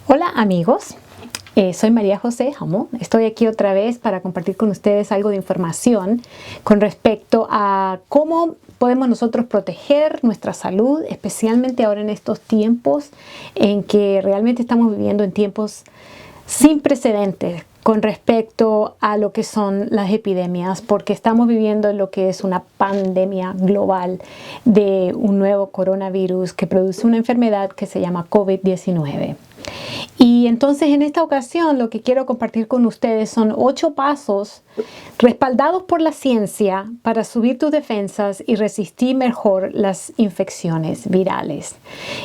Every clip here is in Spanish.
Hola amigos, soy María José Jamo. Estoy aquí otra vez para compartir con ustedes algo de información con respecto a cómo podemos nosotros proteger nuestra salud, especialmente ahora en estos tiempos en que realmente estamos viviendo en tiempos sin precedentes con respecto a lo que son las epidemias, porque estamos viviendo lo que es una pandemia global de un nuevo coronavirus que produce una enfermedad que se llama COVID-19. Y entonces en esta ocasión lo que quiero compartir con ustedes son 8 pasos respaldados por la ciencia para subir tus defensas y resistir mejor las infecciones virales.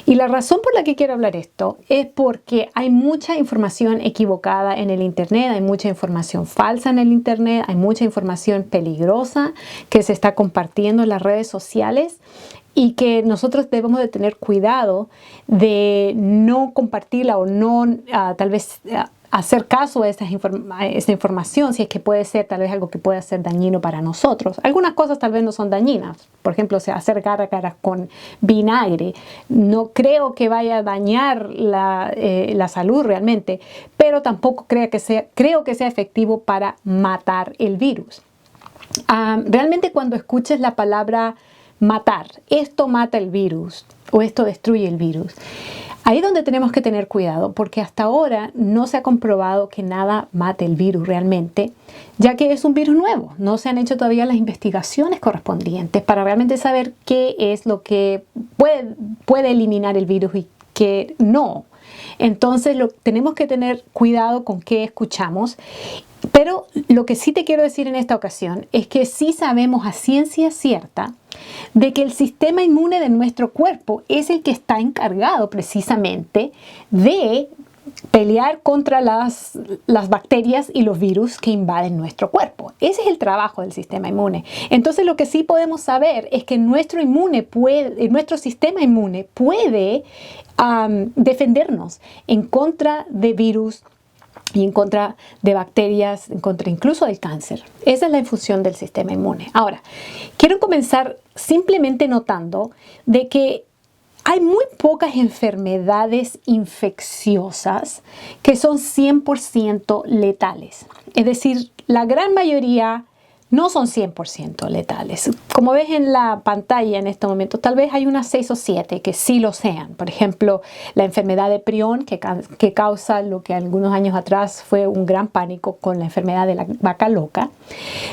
Y la razón por la que quiero hablar esto es porque hay mucha información equivocada en el internet, hay mucha información falsa en el internet, hay mucha información peligrosa que se está compartiendo en las redes sociales. Y que nosotros debemos de tener cuidado de no compartirla o no tal vez hacer caso a esta información, si es que puede ser tal vez algo que pueda ser dañino para nosotros. Algunas cosas tal vez no son dañinas. Por ejemplo, hacer gárgaras con vinagre. No creo que vaya a dañar la salud realmente, pero tampoco creo que sea efectivo para matar el virus. Realmente cuando escuches la palabra matar, esto mata el virus o esto destruye el virus, ahí es donde tenemos que tener cuidado, porque hasta ahora no se ha comprobado que nada mate el virus realmente, ya que es un virus nuevo. No se han hecho todavía las investigaciones correspondientes para realmente saber qué es lo que puede eliminar el virus y qué no. Entonces tenemos que tener cuidado con qué escuchamos. Pero lo que sí te quiero decir en esta ocasión es que sí sabemos a ciencia cierta de que el sistema inmune de nuestro cuerpo es el que está encargado precisamente de pelear contra las bacterias y los virus que invaden nuestro cuerpo. Ese es el trabajo del sistema inmune. Entonces lo que sí podemos saber es que nuestro sistema inmune puede defendernos en contra de virus y en contra de bacterias, en contra incluso del cáncer. Esa es la función del sistema inmune. Ahora, quiero comenzar simplemente notando de que hay muy pocas enfermedades infecciosas que son 100% letales. Es decir, la gran mayoría no son 100% letales. Como ves en la pantalla en este momento, tal vez hay unas 6 o 7 que sí lo sean. Por ejemplo, la enfermedad de prión que causa lo que algunos años atrás fue un gran pánico con la enfermedad de la vaca loca.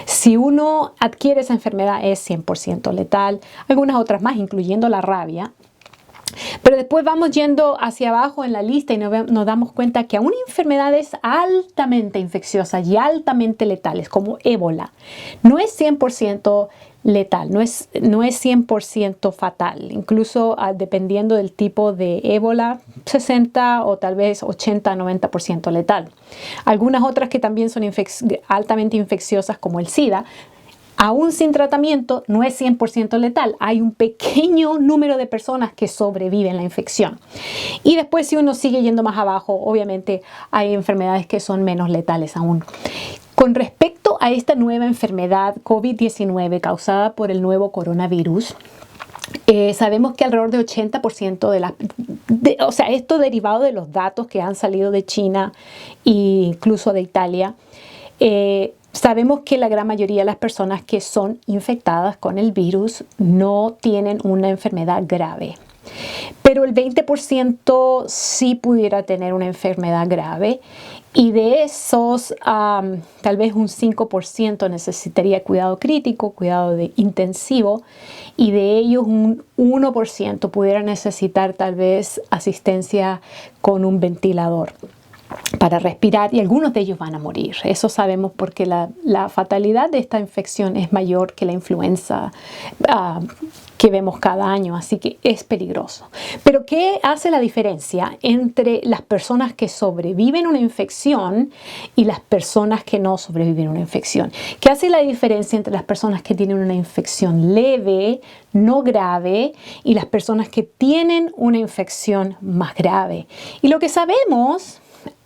Si uno adquiere esa enfermedad es 100% letal. Algunas otras más, incluyendo la rabia. Pero después vamos yendo hacia abajo en la lista y nos damos cuenta que aún enfermedades altamente infecciosas y altamente letales como ébola no es 100% letal, no es 100% fatal. Incluso dependiendo del tipo de ébola, 60 o tal vez 80-90% letal. Algunas otras que también son altamente infecciosas como el SIDA, aún sin tratamiento, no es 100% letal. Hay un pequeño número de personas que sobreviven la infección. Y después, si uno sigue yendo más abajo, obviamente hay enfermedades que son menos letales aún. Con respecto a esta nueva enfermedad COVID-19 causada por el nuevo coronavirus, sabemos que alrededor de 80% o sea, esto derivado de los datos que han salido de China e incluso de Italia, sabemos que la gran mayoría de las personas que son infectadas con el virus no tienen una enfermedad grave. Pero el 20% sí pudiera tener una enfermedad grave y de esos tal vez un 5% necesitaría cuidado crítico, cuidado intensivo, y de ellos un 1% pudiera necesitar tal vez asistencia con un ventilador para respirar, y algunos de ellos van a morir. Eso sabemos porque la fatalidad de esta infección es mayor que la influenza que vemos cada año, así que es peligroso. Pero ¿qué hace la diferencia entre las personas que sobreviven a una infección y las personas que no sobreviven a una infección? ¿Qué hace la diferencia entre las personas que tienen una infección leve, no grave, y las personas que tienen una infección más grave? Y lo que sabemos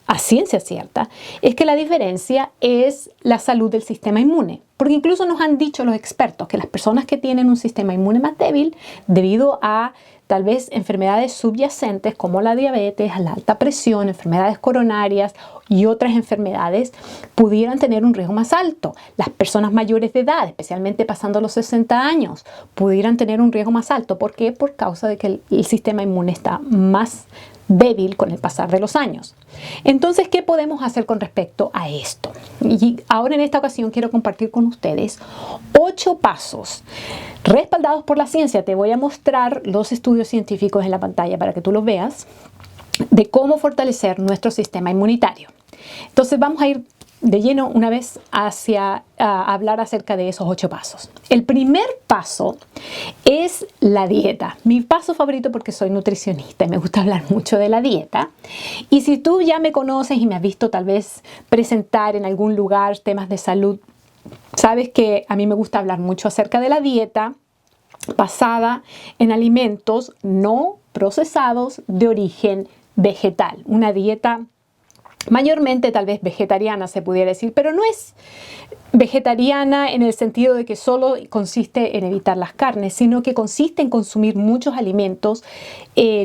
a ciencia cierta, es que la diferencia es la salud del sistema inmune. Porque incluso nos han dicho los expertos que las personas que tienen un sistema inmune más débil, debido a tal vez enfermedades subyacentes como la diabetes, la alta presión, enfermedades coronarias y otras enfermedades, pudieran tener un riesgo más alto. Las personas mayores de edad, especialmente pasando los 60 años, pudieran tener un riesgo más alto. ¿Por qué? Por causa de que el sistema inmune está más débil con el pasar de los años. Entonces, ¿qué podemos hacer con respecto a esto? Y ahora en esta ocasión quiero compartir con ustedes 8 pasos respaldados por la ciencia. Te voy a mostrar los estudios científicos en la pantalla para que tú los veas, de cómo fortalecer nuestro sistema inmunitario. Entonces vamos a ir de lleno una vez hacia hablar acerca de esos 8 pasos. El primer paso es la dieta. Mi paso favorito porque soy nutricionista y me gusta hablar mucho de la dieta. Y si tú ya me conoces y me has visto tal vez presentar en algún lugar temas de salud, sabes que a mí me gusta hablar mucho acerca de la dieta basada en alimentos no procesados de origen vegetal. Una dieta mayormente tal vez vegetariana se pudiera decir, pero no es vegetariana en el sentido de que solo consiste en evitar las carnes, sino que consiste en consumir muchos alimentos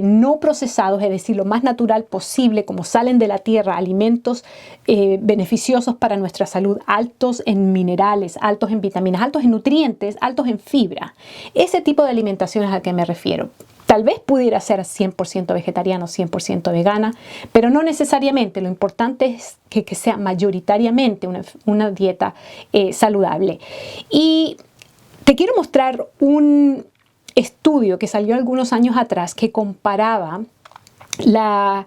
no procesados, es decir, lo más natural posible, como salen de la tierra, alimentos beneficiosos para nuestra salud, altos en minerales, altos en vitaminas, altos en nutrientes, altos en fibra. Ese tipo de alimentación es a que me refiero. Tal vez pudiera ser 100% vegetariano, 100% vegana, pero no necesariamente. Lo importante es que sea mayoritariamente una dieta saludable. Y te quiero mostrar un estudio que salió algunos años atrás que comparaba la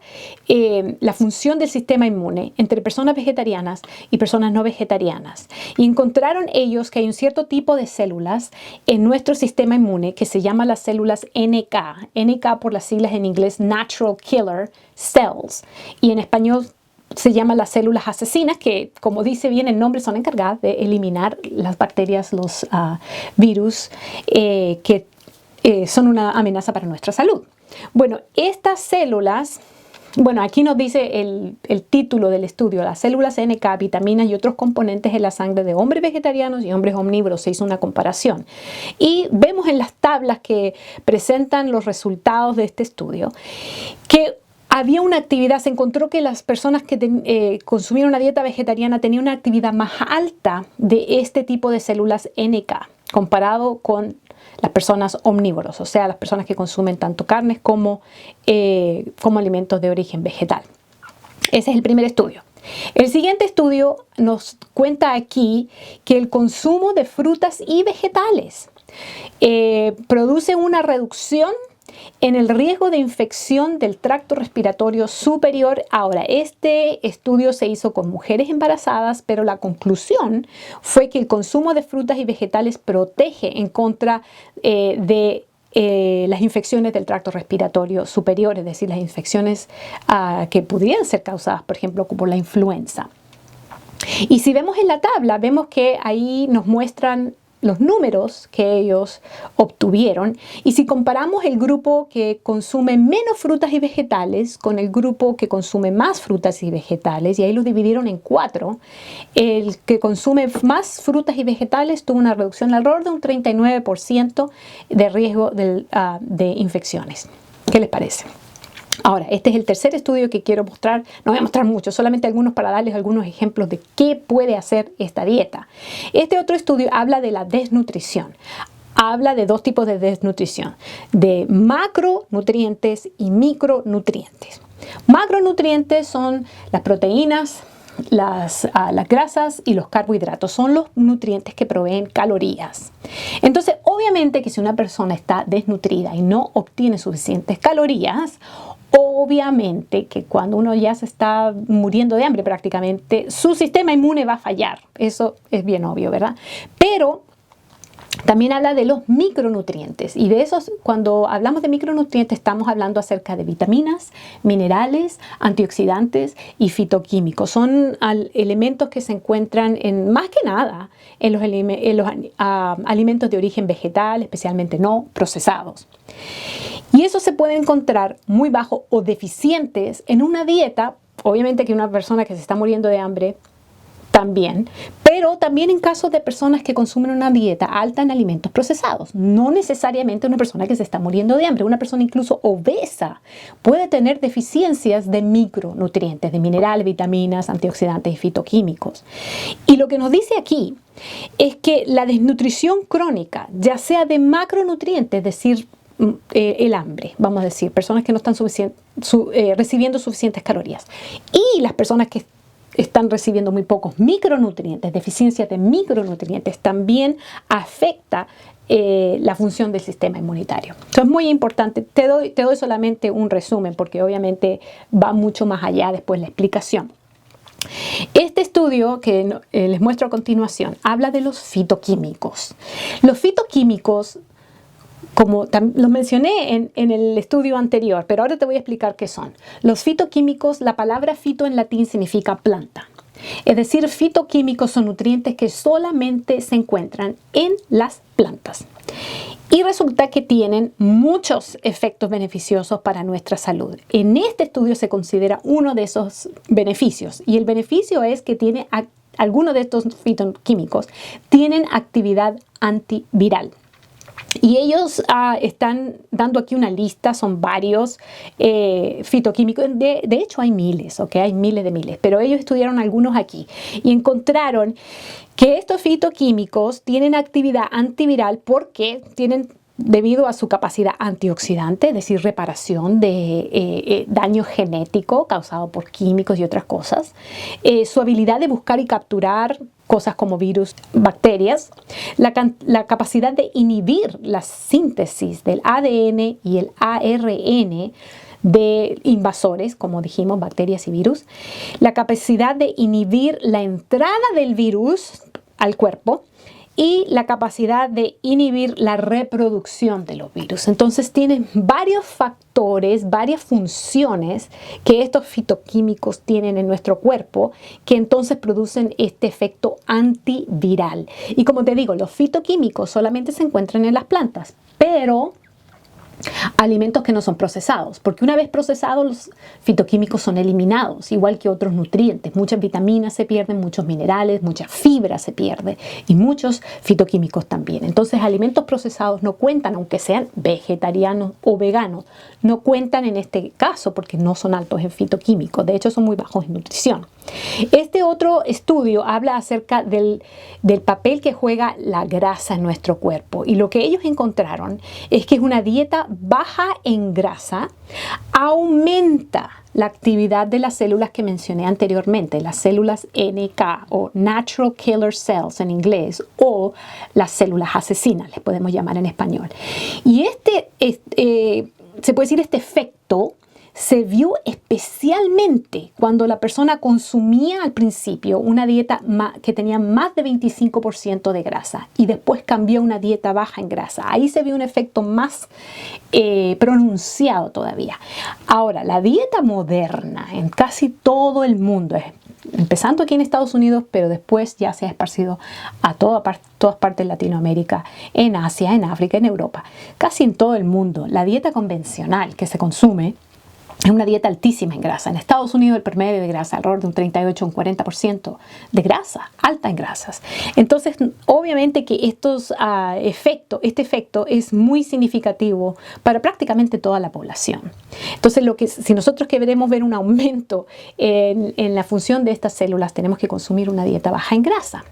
función del sistema inmune entre personas vegetarianas y personas no vegetarianas. Y encontraron ellos que hay un cierto tipo de células en nuestro sistema inmune que se llaman las células NK. NK por las siglas en inglés Natural Killer Cells. Y en español se llaman las células asesinas, que como dice bien el nombre son encargadas de eliminar las bacterias, los virus que son una amenaza para nuestra salud. Bueno, estas células, aquí nos dice el título del estudio, las células NK, vitaminas y otros componentes en la sangre de hombres vegetarianos y hombres omnívoros. Se hizo una comparación. Y vemos en las tablas que presentan los resultados de este estudio que había una actividad, se encontró que las personas que consumían una dieta vegetariana tenían una actividad más alta de este tipo de células NK comparado con las personas omnívoros, o sea, las personas que consumen tanto carnes como alimentos de origen vegetal. Ese es el primer estudio. El siguiente estudio nos cuenta aquí que el consumo de frutas y vegetales produce una reducción en el riesgo de infección del tracto respiratorio superior. Ahora, este estudio se hizo con mujeres embarazadas, pero la conclusión fue que el consumo de frutas y vegetales protege en contra de las infecciones del tracto respiratorio superior, es decir, las infecciones que pudieran ser causadas, por ejemplo, por la influenza. Y si vemos en la tabla, vemos que ahí nos muestran los números que ellos obtuvieron, y si comparamos el grupo que consume menos frutas y vegetales con el grupo que consume más frutas y vegetales, y ahí los dividieron en 4, el que consume más frutas y vegetales tuvo una reducción alrededor de un 39% de riesgo de infecciones. ¿Qué les parece? Ahora, este es el tercer estudio que quiero mostrar. No voy a mostrar mucho, solamente algunos para darles algunos ejemplos de qué puede hacer esta dieta. Este otro estudio habla de la desnutrición. Habla de 2 tipos de desnutrición, de macronutrientes y micronutrientes. Macronutrientes son las proteínas, las grasas y los carbohidratos. Son los nutrientes que proveen calorías. Entonces, obviamente que si una persona está desnutrida y no obtiene suficientes calorías, obviamente que cuando uno ya se está muriendo de hambre prácticamente, su sistema inmune va a fallar. Eso es bien obvio, ¿verdad? Pero también habla de los micronutrientes, y de esos, cuando hablamos de micronutrientes, estamos hablando acerca de vitaminas, minerales, antioxidantes y fitoquímicos. Son elementos que se encuentran más que nada en los alimentos de origen vegetal, especialmente no procesados. Y eso se puede encontrar muy bajo o deficientes en una dieta obviamente que una persona que se está muriendo de hambre también, pero también en casos de personas que consumen una dieta alta en alimentos procesados. No necesariamente una persona que se está muriendo de hambre, una persona incluso obesa puede tener deficiencias de micronutrientes, de minerales, vitaminas, antioxidantes y fitoquímicos. Y lo que nos dice aquí es que la desnutrición crónica, ya sea de macronutrientes, es decir, el hambre, vamos a decir, personas que no están recibiendo suficientes calorías, y las personas que están recibiendo muy pocos micronutrientes, deficiencias de micronutrientes, también afecta la función del sistema inmunitario. Eso es muy importante. Te doy solamente un resumen porque obviamente va mucho más allá después la explicación. Este estudio que les muestro a continuación habla de los fitoquímicos. Los fitoquímicos, como lo mencioné en el estudio anterior, pero ahora te voy a explicar qué son. Los fitoquímicos, la palabra fito en latín significa planta. Es decir, fitoquímicos son nutrientes que solamente se encuentran en las plantas. Y resulta que tienen muchos efectos beneficiosos para nuestra salud. En este estudio se considera uno de esos beneficios. Y el beneficio es que algunos de estos fitoquímicos tienen actividad antiviral. Y ellos están dando aquí una lista, son varios fitoquímicos, de hecho hay miles, ¿ok? Hay miles de miles, pero ellos estudiaron algunos aquí y encontraron que estos fitoquímicos tienen actividad antiviral porque debido a su capacidad antioxidante, es decir, reparación de daño genético causado por químicos y otras cosas, su habilidad de buscar y capturar cosas como virus, bacterias, la capacidad de inhibir la síntesis del ADN y el ARN de invasores, como dijimos, bacterias y virus, la capacidad de inhibir la entrada del virus al cuerpo, y la capacidad de inhibir la reproducción de los virus. Entonces tienen varios factores, varias funciones que estos fitoquímicos tienen en nuestro cuerpo que entonces producen este efecto antiviral. Y como te digo, los fitoquímicos solamente se encuentran en las plantas, pero alimentos que no son procesados, porque una vez procesados los fitoquímicos son eliminados, igual que otros nutrientes. Muchas vitaminas se pierden, muchos minerales, mucha fibra se pierde y muchos fitoquímicos también. Entonces alimentos procesados no cuentan, aunque sean vegetarianos o veganos, no cuentan en este caso porque no son altos en fitoquímicos, de hecho son muy bajos en nutrición. Este otro estudio habla acerca del papel que juega la grasa en nuestro cuerpo, y lo que ellos encontraron es que una dieta baja en grasa aumenta la actividad de las células que mencioné anteriormente, las células NK o Natural Killer Cells en inglés, o las células asesinas, les podemos llamar en español. Y se puede decir este efecto se vio especialmente cuando la persona consumía al principio una dieta que tenía más de 25% de grasa y después cambió a una dieta baja en grasa. Ahí se vio un efecto más pronunciado todavía. Ahora, la dieta moderna en casi todo el mundo, empezando aquí en Estados Unidos, pero después ya se ha esparcido a todas partes de Latinoamérica, en Asia, en África, en Europa, casi en todo el mundo. La dieta convencional que se consume es una dieta altísima en grasa. En Estados Unidos el promedio de grasa alrededor de un 38 o un 40% de grasa, alta en grasas. Entonces, obviamente que este efecto es muy significativo para prácticamente toda la población. Entonces, si nosotros queremos ver un aumento en la función de estas células, tenemos que consumir una dieta baja en grasa.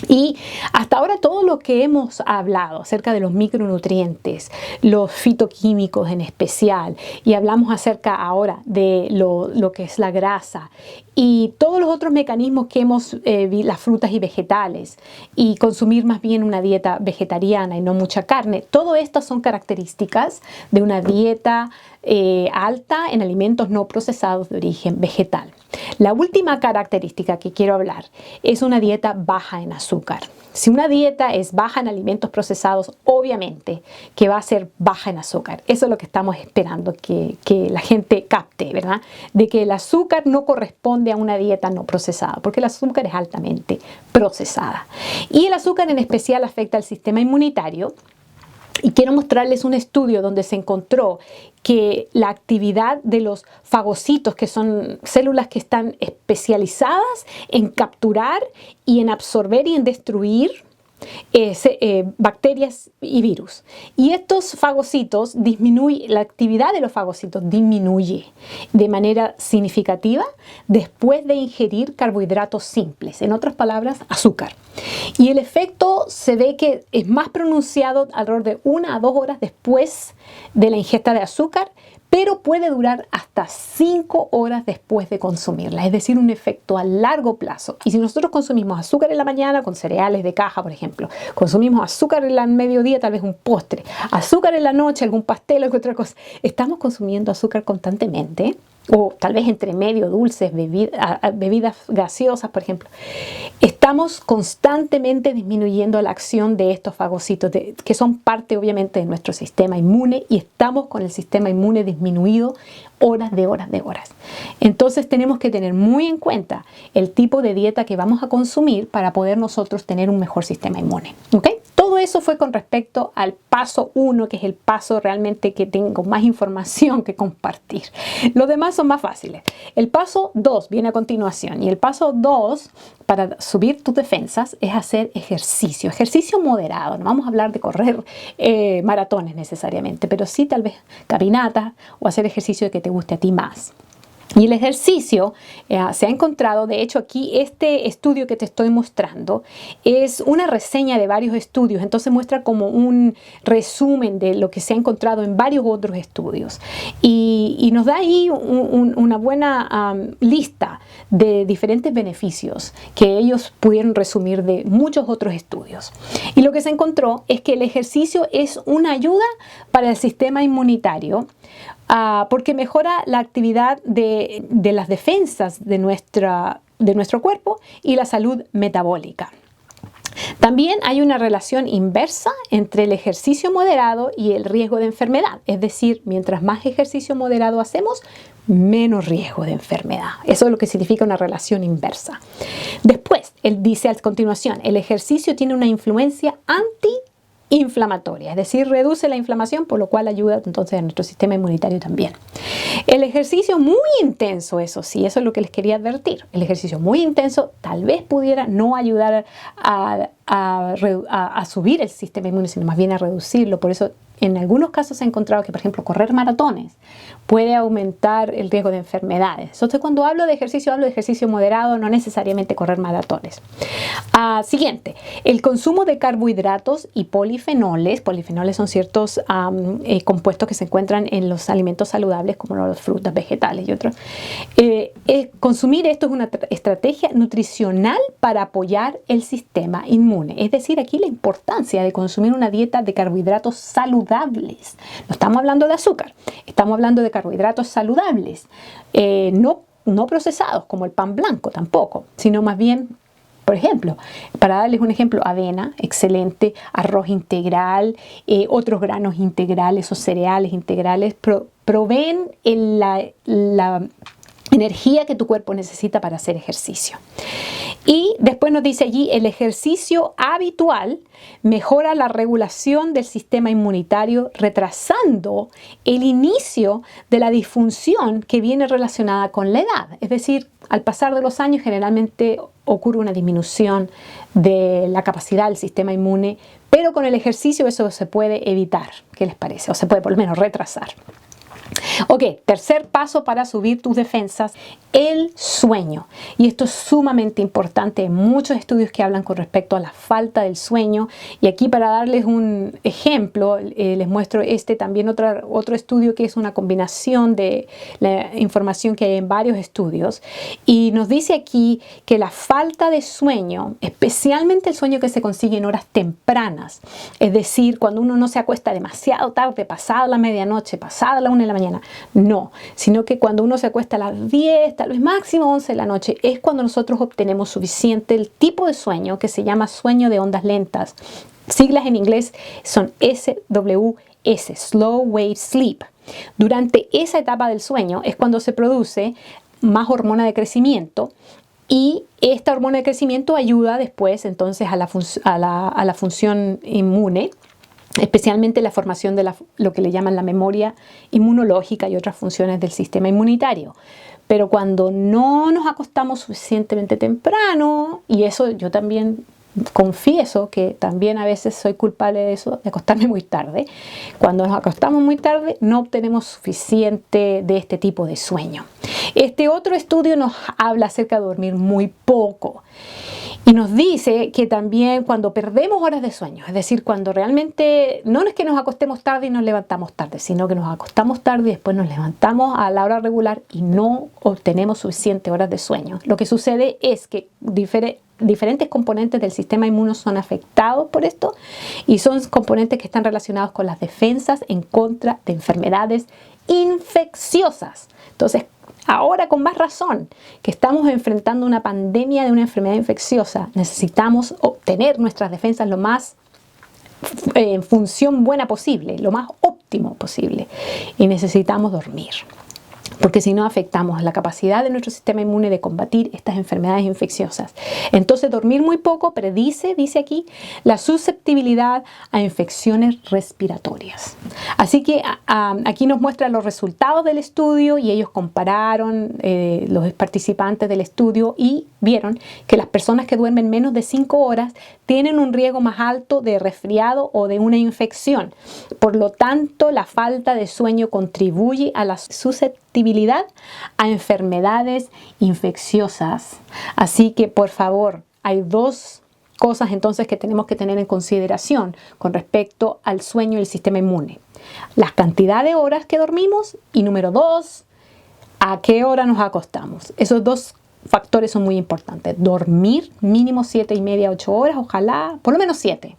Y hasta ahora todo lo que hemos hablado acerca de los micronutrientes, los fitoquímicos en especial, y hablamos acerca ahora de lo que es la grasa y todos los otros mecanismos que hemos visto, las frutas y vegetales, y consumir más bien una dieta vegetariana y no mucha carne, todo esto son características de una dieta alta en alimentos no procesados de origen vegetal. La última característica que quiero hablar es una dieta baja en azúcar. Si una dieta es baja en alimentos procesados, obviamente que va a ser baja en azúcar. Eso es lo que estamos esperando que la gente capte, ¿verdad? De que el azúcar no corresponde a una dieta no procesada, porque el azúcar es altamente procesada. Y el azúcar en especial afecta al sistema inmunitario. Y quiero mostrarles un estudio donde se encontró que la actividad de los fagocitos, que son células que están especializadas en capturar y en absorber y en destruir bacterias y virus. Y estos fagocitos la actividad de los fagocitos disminuye de manera significativa después de ingerir carbohidratos simples, en otras palabras, azúcar. Y el efecto se ve que es más pronunciado alrededor de 1 a 2 horas después de la ingesta de azúcar, pero puede durar hasta 5 horas después de consumirla, es decir, un efecto a largo plazo. Y si nosotros consumimos azúcar en la mañana con cereales de caja, por ejemplo, consumimos azúcar en el mediodía, tal vez un postre, azúcar en la noche, algún pastel o alguna otra cosa, estamos consumiendo azúcar constantemente, o tal vez entre medio dulces, bebidas gaseosas, por ejemplo. Estamos constantemente disminuyendo la acción de estos fagocitos, que son parte obviamente de nuestro sistema inmune, y estamos con el sistema inmune disminuido horas de horas de horas. Entonces tenemos que tener muy en cuenta el tipo de dieta que vamos a consumir para poder nosotros tener un mejor sistema inmune. ¿Ok? Todo eso fue con respecto al paso 1, que es el paso realmente que tengo más información que compartir. Los demás son más fáciles. El paso 2 viene a continuación, y el paso 2 para subir tus defensas es hacer ejercicio moderado. No vamos a hablar de correr maratones necesariamente, pero sí tal vez caminatas o hacer ejercicio que te guste a ti más. Y el ejercicio se ha encontrado, de hecho aquí este estudio que te estoy mostrando es una reseña de varios estudios, entonces muestra como un resumen de lo que se ha encontrado en varios otros estudios. Y nos da ahí una buena lista de diferentes beneficios que ellos pudieron resumir de muchos otros estudios. Y lo que se encontró es que el ejercicio es una ayuda para el sistema inmunitario, porque mejora la actividad de las defensas de nuestro cuerpo y la salud metabólica. También hay una relación inversa entre el ejercicio moderado y el riesgo de enfermedad. Es decir, mientras más ejercicio moderado hacemos, menos riesgo de enfermedad. Eso es lo que significa una relación inversa. Después, él dice a continuación, el ejercicio tiene una influencia antiinflamatoria, es decir, reduce la inflamación, por lo cual ayuda entonces a nuestro sistema inmunitario también. El ejercicio muy intenso, eso sí, eso es lo que les quería advertir. El ejercicio muy intenso tal vez pudiera no ayudar a subir el sistema inmune, sino más bien a reducirlo. Por eso en algunos casos se ha encontrado que, por ejemplo, correr maratones puede aumentar el riesgo de enfermedades. Entonces, cuando hablo de ejercicio moderado, no necesariamente correr maratones. Siguiente, el consumo de carbohidratos y polifenoles. Polifenoles son ciertos compuestos que se encuentran en los alimentos saludables, como las frutas, vegetales y otros. Consumir esto es una estrategia nutricional para apoyar el sistema inmune. Es decir, aquí la importancia de consumir una dieta de carbohidratos saludables. No estamos hablando de azúcar, estamos hablando de carbohidratos saludables, no procesados como el pan blanco tampoco, sino más bien, por ejemplo, para darles un ejemplo, avena, excelente, arroz integral, otros granos integrales o cereales integrales proveen la energía que tu cuerpo necesita para hacer ejercicio. Y después nos dice allí, el ejercicio habitual mejora la regulación del sistema inmunitario, retrasando el inicio de la disfunción que viene relacionada con la edad. Es decir, al pasar de los años generalmente ocurre una disminución de la capacidad del sistema inmune, pero con el ejercicio eso se puede evitar. ¿Qué les parece? O se puede por lo menos retrasar. Ok, tercer paso para subir tus defensas, el sueño. Y esto es sumamente importante. Hay muchos estudios que hablan con respecto a la falta del sueño. Y aquí, para darles un ejemplo, les muestro también otro estudio que es una combinación de la información que hay en varios estudios. Y nos dice aquí que la falta de sueño, especialmente el sueño que se consigue en horas tempranas, es decir, cuando uno no se acuesta demasiado tarde, pasada la medianoche, pasada la 1 de la mañana, no, sino que cuando uno se acuesta a las 10, tal vez máximo 11 de la noche, es cuando nosotros obtenemos suficiente el tipo de sueño que se llama sueño de ondas lentas. Siglas en inglés son SWS, Slow Wave Sleep. Durante esa etapa del sueño es cuando se produce más hormona de crecimiento, y esta hormona de crecimiento ayuda después entonces a la función inmune. especialmente la formación de lo que le llaman la memoria inmunológica y otras funciones del sistema inmunitario. Pero cuando no nos acostamos suficientemente temprano, y eso yo también confieso que también a veces soy culpable de eso, de acostarme muy tarde. Cuando nos acostamos muy tarde no obtenemos suficiente de este tipo de sueño. Este otro estudio nos habla acerca de dormir muy poco. Y nos dice que también cuando perdemos horas de sueño, es decir, cuando realmente no es que nos acostemos tarde y nos levantamos tarde, sino que nos acostamos tarde y después nos levantamos a la hora regular y no obtenemos suficientes horas de sueño. Lo que sucede es que diferentes componentes del sistema inmune son afectados por esto y son componentes que están relacionados con las defensas en contra de enfermedades infecciosas. Entonces, ahora con más razón que estamos enfrentando una pandemia de una enfermedad infecciosa, necesitamos obtener nuestras defensas lo más en función buena posible, lo más óptimo posible, y necesitamos dormir. Porque si no afectamos la capacidad de nuestro sistema inmune de combatir estas enfermedades infecciosas. Entonces dormir muy poco predice, dice aquí, la susceptibilidad a infecciones respiratorias. Así que aquí nos muestran los resultados del estudio y ellos compararon los participantes del estudio y vieron que las personas que duermen menos de 5 horas tienen un riesgo más alto de resfriado o de una infección. Por lo tanto, la falta de sueño contribuye a la susceptibilidad a enfermedades infecciosas. Así que, por favor, hay dos cosas entonces que tenemos que tener en consideración con respecto al sueño y el sistema inmune. La cantidad de horas que dormimos y número 2, a qué hora nos acostamos. Esos dos factores son muy importantes. Dormir mínimo 7:30, 8 horas, ojalá por lo menos 7.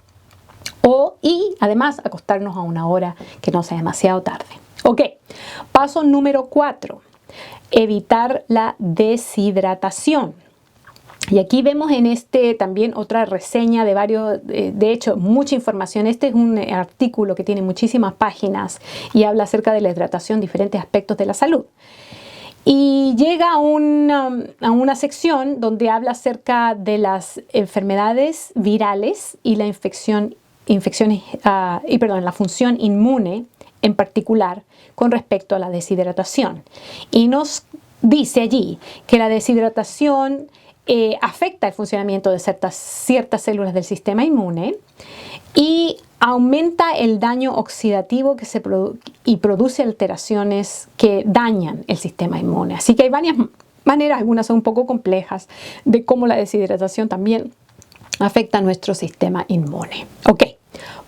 Y además acostarnos a una hora que no sea demasiado tarde. Ok, paso número 4, evitar la deshidratación. Y aquí vemos en este también otra reseña de varios, de hecho mucha información. Este es un artículo que tiene muchísimas páginas y habla acerca de la hidratación, diferentes aspectos de la salud. Y llega a una sección donde habla acerca de las enfermedades virales y la la función inmune en particular con respecto a la deshidratación. Y nos dice allí que la deshidratación afecta el funcionamiento de ciertas células del sistema inmune y aumenta el daño oxidativo y produce alteraciones que dañan el sistema inmune. Así que hay varias maneras, algunas son un poco complejas, de cómo la deshidratación también afecta a nuestro sistema inmune. Ok,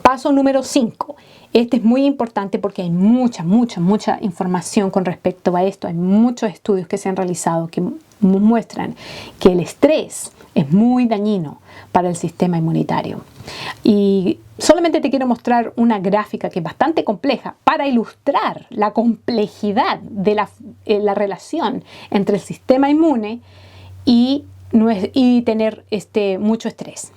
paso número 5. Este es muy importante porque hay mucha información con respecto a esto. Hay muchos estudios que se han realizado que muestran que el estrés es muy dañino para el sistema inmunitario. Y solamente te quiero mostrar una gráfica que es bastante compleja para ilustrar la complejidad de la relación entre el sistema inmune y tener mucho estrés.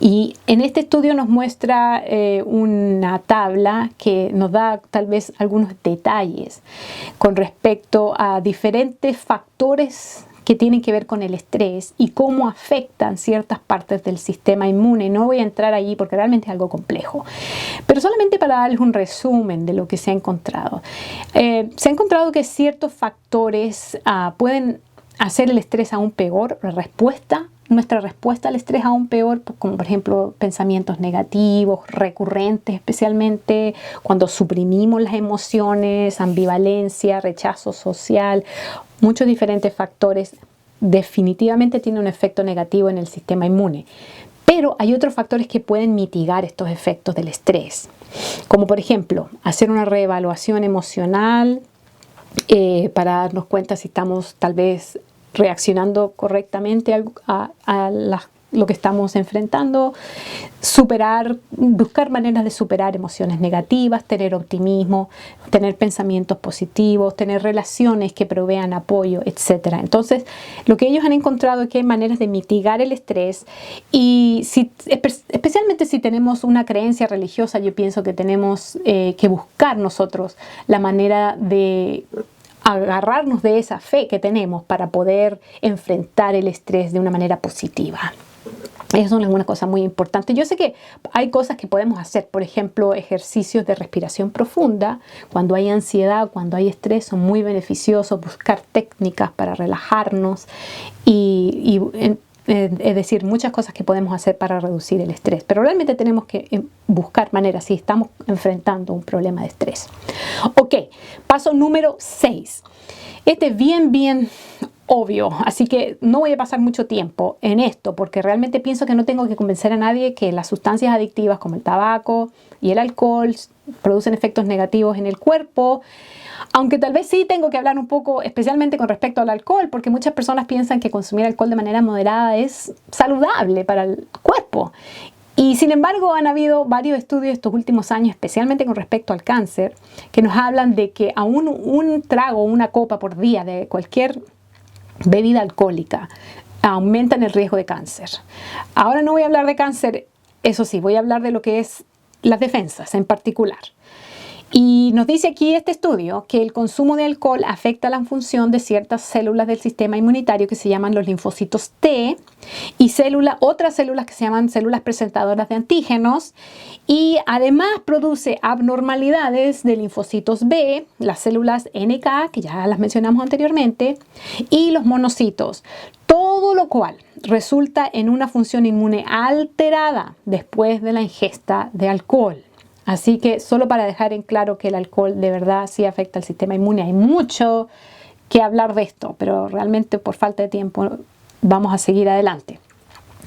Y en este estudio nos muestra una tabla que nos da tal vez algunos detalles con respecto a diferentes factores que tienen que ver con el estrés y cómo afectan ciertas partes del sistema inmune. No voy a entrar allí porque realmente es algo complejo, pero solamente para darles un resumen de lo que se ha encontrado. Se ha encontrado que ciertos factores pueden hacer el estrés aún peor, nuestra respuesta al estrés aún peor, como por ejemplo pensamientos negativos, recurrentes, especialmente cuando suprimimos las emociones, ambivalencia, rechazo social, muchos diferentes factores definitivamente tienen un efecto negativo en el sistema inmune. Pero hay otros factores que pueden mitigar estos efectos del estrés, como por ejemplo hacer una reevaluación emocional para darnos cuenta si estamos tal vez reaccionando correctamente a lo que estamos enfrentando, buscar maneras de superar emociones negativas, tener optimismo, tener pensamientos positivos, tener relaciones que provean apoyo, etc. Entonces, lo que ellos han encontrado es que hay maneras de mitigar el estrés y especialmente si tenemos una creencia religiosa, yo pienso que tenemos que buscar nosotros la manera de agarrarnos de esa fe que tenemos para poder enfrentar el estrés de una manera positiva. Esas son algunas cosas muy importantes. Yo sé que hay cosas que podemos hacer, por ejemplo, ejercicios de respiración profunda. Cuando hay ansiedad, cuando hay estrés, son muy beneficiosos. Buscar técnicas para relajarnos es decir, muchas cosas que podemos hacer para reducir el estrés. Pero realmente tenemos que buscar maneras si estamos enfrentando un problema de estrés. Ok, paso número 6. Este es bien obvio, así que no voy a pasar mucho tiempo en esto porque realmente pienso que no tengo que convencer a nadie que las sustancias adictivas como el tabaco y el alcohol producen efectos negativos en el cuerpo, aunque tal vez sí tengo que hablar un poco especialmente con respecto al alcohol, porque muchas personas piensan que consumir alcohol de manera moderada es saludable para el cuerpo. Y sin embargo han habido varios estudios estos últimos años, especialmente con respecto al cáncer, que nos hablan de que aún un trago, una copa por día de cualquier bebida alcohólica aumentan el riesgo de cáncer. Ahora no voy a hablar de cáncer, eso sí, voy a hablar de lo que es las defensas en particular. Y nos dice aquí este estudio que el consumo de alcohol afecta la función de ciertas células del sistema inmunitario que se llaman los linfocitos T y otras células que se llaman células presentadoras de antígenos, y además produce abnormalidades de linfocitos B, las células NK, que ya las mencionamos anteriormente, y los monocitos. Todo lo cual resulta en una función inmune alterada después de la ingesta de alcohol. Así que solo para dejar en claro que el alcohol de verdad sí afecta al sistema inmune. Hay mucho que hablar de esto, pero realmente por falta de tiempo vamos a seguir adelante.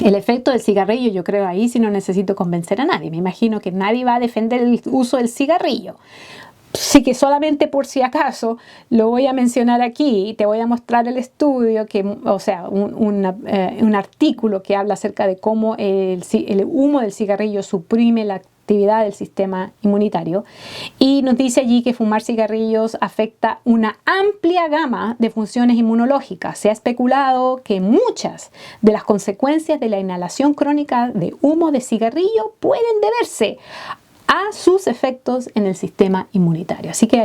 El efecto del cigarrillo, yo creo ahí sí no necesito convencer a nadie. Me imagino que nadie va a defender el uso del cigarrillo. Sí que solamente por si acaso lo voy a mencionar aquí y te voy a mostrar el estudio, un artículo que habla acerca de cómo el humo del cigarrillo suprime la actividad del sistema inmunitario, y nos dice allí que fumar cigarrillos afecta una amplia gama de funciones inmunológicas. Se ha especulado que muchas de las consecuencias de la inhalación crónica de humo de cigarrillo pueden deberse a sus efectos en el sistema inmunitario. Así que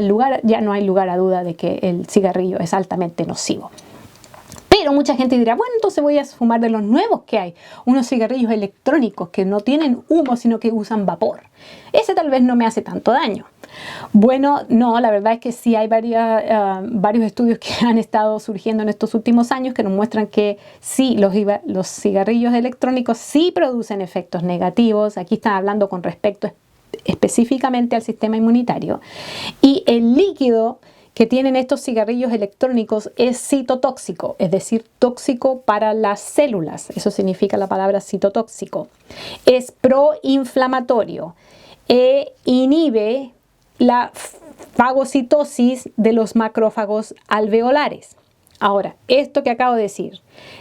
ya no hay lugar a duda de que el cigarrillo es altamente nocivo. Pero mucha gente dirá, bueno, entonces voy a fumar de los nuevos que hay, unos cigarrillos electrónicos que no tienen humo, sino que usan vapor. Ese tal vez no me hace tanto daño. Bueno, no, la verdad es que sí hay varios estudios que han estado surgiendo en estos últimos años que nos muestran que sí, los cigarrillos electrónicos sí producen efectos negativos. Aquí están hablando con respecto específicamente al sistema inmunitario. Y el líquido que tienen estos cigarrillos electrónicos es citotóxico, es decir, tóxico para las células. Eso significa la palabra citotóxico. Es proinflamatorio e inhibe la fagocitosis de los macrófagos alveolares. Ahora, esto que acabo de decir,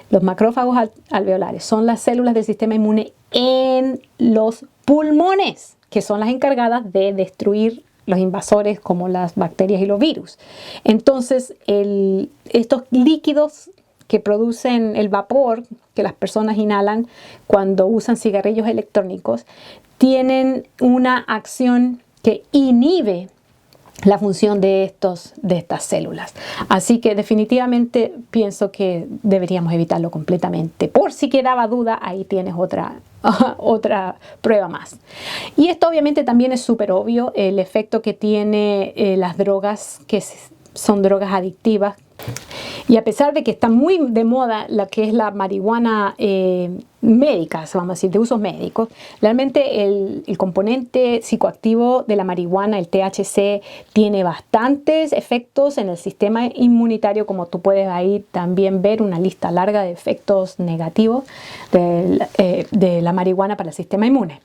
los macrófagos alveolares son las células del sistema inmune en los pulmones, que son las encargadas de destruir los invasores como las bacterias y los virus. Entonces, estos líquidos que producen el vapor que las personas inhalan cuando usan cigarrillos electrónicos tienen una acción que inhibe la función de estas células. Así que definitivamente pienso que deberíamos evitarlo completamente. Por si quedaba duda, ahí tienes otra prueba más. Y esto obviamente también es súper obvio, el efecto que tiene las drogas, que son drogas adictivas. Y a pesar de que está muy de moda la que es la marihuana médica, vamos a decir, de usos médicos, realmente el componente psicoactivo de la marihuana, el THC, tiene bastantes efectos en el sistema inmunitario, como tú puedes ahí también ver una lista larga de efectos negativos de la marihuana para el sistema inmune.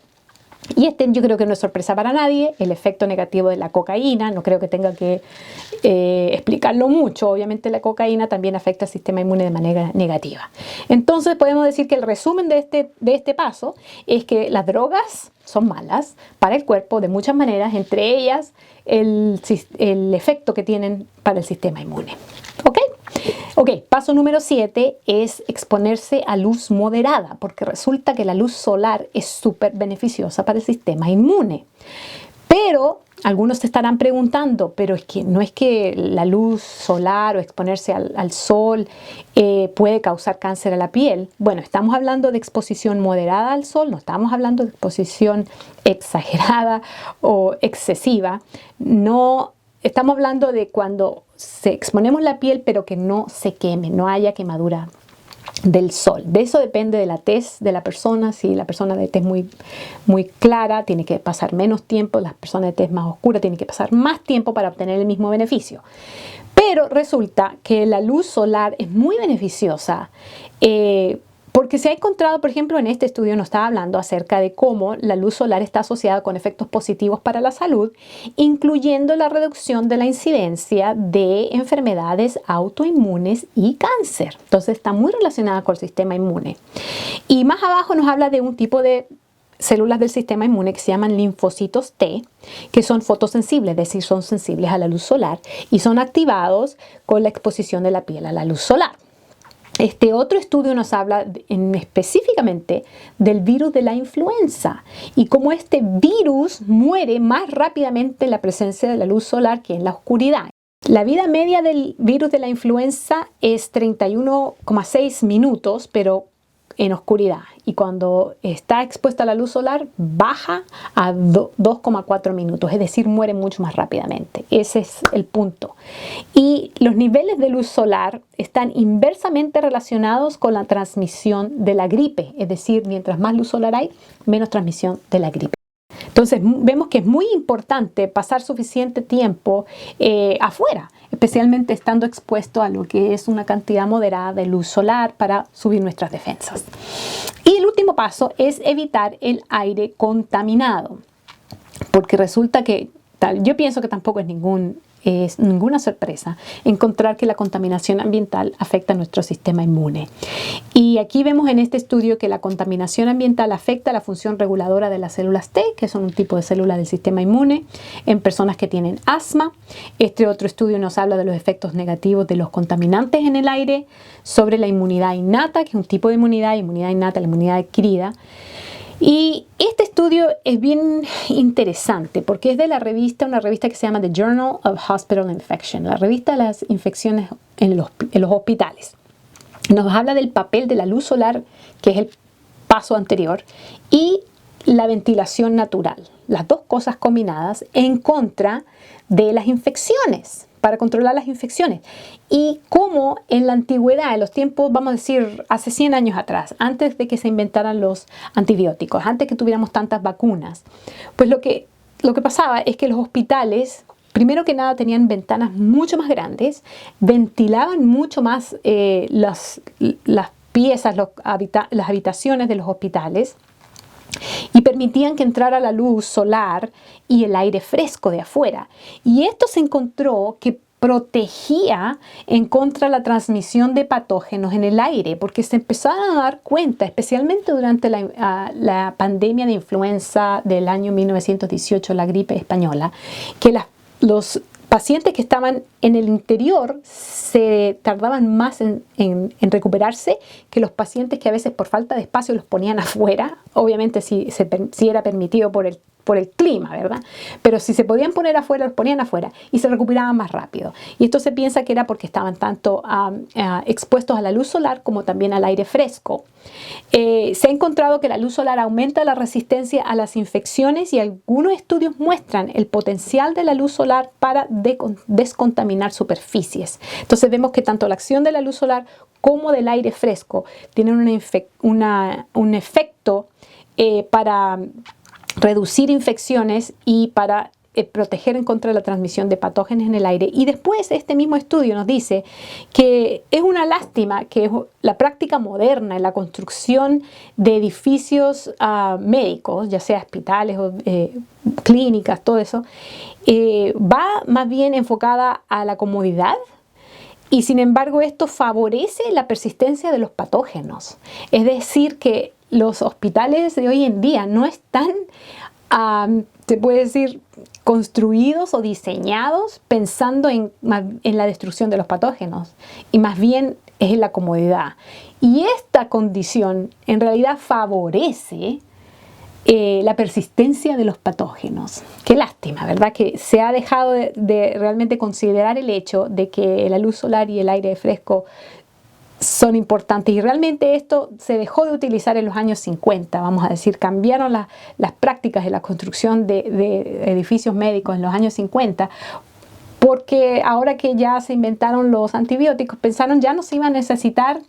Y yo creo que no es sorpresa para nadie, el efecto negativo de la cocaína, no creo que tenga que explicarlo mucho. Obviamente la cocaína también afecta al sistema inmune de manera negativa. Entonces podemos decir que el resumen de este paso es que las drogas son malas para el cuerpo de muchas maneras, entre ellas el efecto que tienen para el sistema inmune. ¿Ok? Ok, paso número 7 es exponerse a luz moderada, porque resulta que la luz solar es súper beneficiosa para el sistema inmune. Pero algunos se estarán preguntando, pero es que no es que la luz solar o exponerse al sol puede causar cáncer a la piel. Bueno, estamos hablando de exposición moderada al sol, no estamos hablando de exposición exagerada o excesiva. No estamos hablando de cuando se exponemos la piel, pero que no se queme, no haya quemadura del sol. De eso depende de la tez de la persona. Si la persona de tez muy clara, tiene que pasar menos tiempo. Las personas de tez más oscura tienen que pasar más tiempo para obtener el mismo beneficio. Pero resulta que la luz solar es muy beneficiosa porque se ha encontrado, por ejemplo, en este estudio nos estaba hablando acerca de cómo la luz solar está asociada con efectos positivos para la salud, incluyendo la reducción de la incidencia de enfermedades autoinmunes y cáncer. Entonces está muy relacionada con el sistema inmune. Y más abajo nos habla de un tipo de células del sistema inmune que se llaman linfocitos T, que son fotosensibles, es decir, son sensibles a la luz solar y son activados con la exposición de la piel a la luz solar. Este otro estudio nos habla específicamente del virus de la influenza y cómo este virus muere más rápidamente en la presencia de la luz solar que en la oscuridad. La vida media del virus de la influenza es 31,6 minutos, pero en oscuridad, y cuando está expuesta a la luz solar baja a 2,4 minutos, es decir, muere mucho más rápidamente. Ese es el punto. Y los niveles de luz solar están inversamente relacionados con la transmisión de la gripe, es decir, mientras más luz solar hay, menos transmisión de la gripe. Entonces vemos que es muy importante pasar suficiente tiempo afuera, especialmente estando expuesto a lo que es una cantidad moderada de luz solar para subir nuestras defensas. Y el último paso es evitar el aire contaminado, porque resulta que yo pienso que tampoco es ninguna sorpresa encontrar que la contaminación ambiental afecta a nuestro sistema inmune. Y aquí vemos en este estudio que la contaminación ambiental afecta la función reguladora de las células T, que son un tipo de célula del sistema inmune, en personas que tienen asma. Este otro estudio nos habla de los efectos negativos de los contaminantes en el aire sobre la inmunidad innata, que es un tipo de inmunidad innata, la inmunidad adquirida. Y este estudio es bien interesante porque es de una revista que se llama The Journal of Hospital Infection, la revista de las infecciones en los hospitales. Nos habla del papel de la luz solar, que es el paso anterior, y la ventilación natural, las dos cosas combinadas en contra de las infecciones, para controlar las infecciones. Y cómo en la antigüedad, en los tiempos, vamos a decir, hace 100 años atrás, antes de que se inventaran los antibióticos, antes que tuviéramos tantas vacunas, pues lo que pasaba es que los hospitales, primero que nada, tenían ventanas mucho más grandes, ventilaban mucho más las piezas, las habitaciones de los hospitales, y permitían que entrara la luz solar y el aire fresco de afuera. Y esto se encontró que protegía en contra de la transmisión de patógenos en el aire, porque se empezaron a dar cuenta, especialmente durante la pandemia de influenza del año 1918, la gripe española, que los pacientes que estaban en el interior se tardaban más en recuperarse que los pacientes que a veces por falta de espacio los ponían afuera, obviamente si era permitido por el clima, ¿verdad? Pero si se podían poner afuera, los ponían afuera y se recuperaban más rápido. Y esto se piensa que era porque estaban tanto expuestos a la luz solar como también al aire fresco. Se ha encontrado que la luz solar aumenta la resistencia a las infecciones y algunos estudios muestran el potencial de la luz solar para descontaminar superficies. Entonces vemos que tanto la acción de la luz solar como del aire fresco tienen un efecto para reducir infecciones y para proteger en contra de la transmisión de patógenos en el aire. Y después este mismo estudio nos dice que es una lástima que la práctica moderna en la construcción de edificios médicos, ya sea hospitales o clínicas, todo eso, va más bien enfocada a la comodidad. Y sin embargo esto favorece la persistencia de los patógenos. Es decir, que los hospitales de hoy en día no están, se puede decir, construidos o diseñados pensando en la destrucción de los patógenos, y más bien es en la comodidad. Y esta condición en realidad favorece la persistencia de los patógenos. Qué lástima, ¿verdad? Que se ha dejado de realmente considerar el hecho de que la luz solar y el aire fresco son importantes, y realmente esto se dejó de utilizar en los años 50, vamos a decir, cambiaron las prácticas de la construcción de edificios médicos en los años 50, porque ahora que ya se inventaron los antibióticos, pensaron ya no se iba a necesitar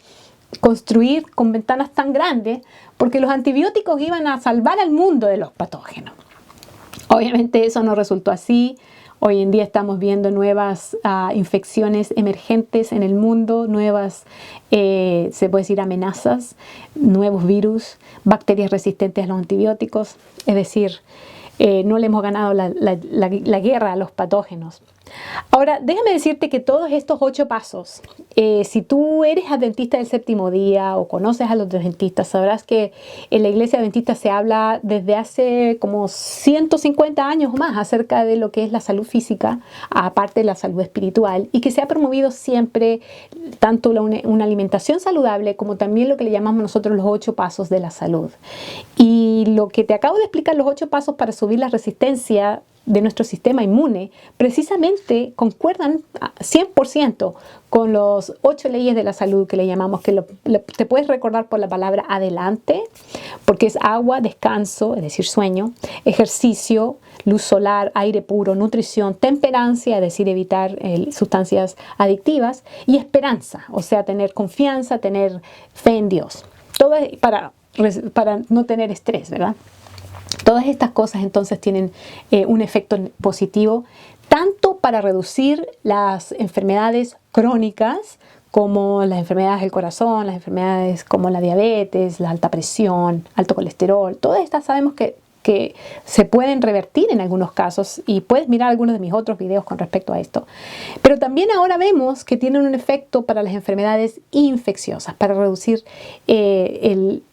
construir con ventanas tan grandes, porque los antibióticos iban a salvar al mundo de los patógenos. Obviamente eso no resultó así. Hoy en día estamos viendo nuevas infecciones emergentes en el mundo, nuevas, se puede decir, amenazas, nuevos virus, bacterias resistentes a los antibióticos. Es decir, no le hemos ganado la guerra a los patógenos. Ahora, déjame decirte que todos estos 8 pasos, si tú eres adventista del séptimo día o conoces a los adventistas, sabrás que en la iglesia adventista se habla desde hace como 150 años o más acerca de lo que es la salud física, aparte de la salud espiritual, y que se ha promovido siempre tanto una alimentación saludable como también lo que le llamamos nosotros los 8 pasos de la salud. Y lo que te acabo de explicar, los 8 pasos para subir la resistencia de nuestro sistema inmune, precisamente concuerdan 100% con los 8 leyes de la salud que le llamamos, que te puedes recordar por la palabra adelante, porque es agua, descanso, es decir, sueño, ejercicio, luz solar, aire puro, nutrición, temperancia, es decir, evitar sustancias adictivas, y esperanza, o sea, tener confianza, tener fe en Dios. Todo es para no tener estrés, ¿verdad? Todas estas cosas entonces tienen un efecto positivo tanto para reducir las enfermedades crónicas como las enfermedades del corazón, las enfermedades como la diabetes, la alta presión, alto colesterol. Todas estas sabemos que se pueden revertir en algunos casos, y puedes mirar algunos de mis otros videos con respecto a esto. Pero también ahora vemos que tienen un efecto para las enfermedades infecciosas, para reducir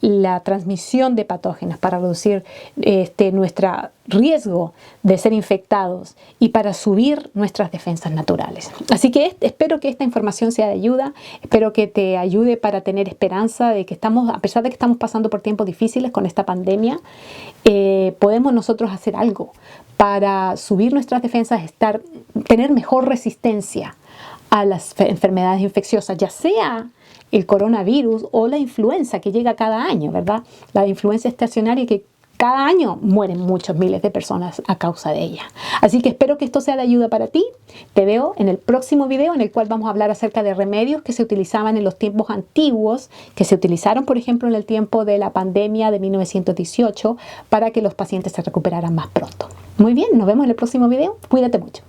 la transmisión de patógenos, para reducir nuestro riesgo de ser infectados y para subir nuestras defensas naturales. Así que espero que esta información sea de ayuda, espero que te ayude para tener esperanza de que a pesar de que estamos pasando por tiempos difíciles con esta pandemia, podemos nosotros hacer algo para subir nuestras defensas, tener mejor resistencia a las enfermedades infecciosas, ya sea el coronavirus o la influenza que llega cada año, ¿verdad? La influenza estacionaria, que cada año mueren muchos miles de personas a causa de ella. Así que espero que esto sea de ayuda para ti. Te veo en el próximo video, en el cual vamos a hablar acerca de remedios que se utilizaban en los tiempos antiguos, que se utilizaron, por ejemplo, en el tiempo de la pandemia de 1918, para que los pacientes se recuperaran más pronto. Muy bien, nos vemos en el próximo video. Cuídate mucho.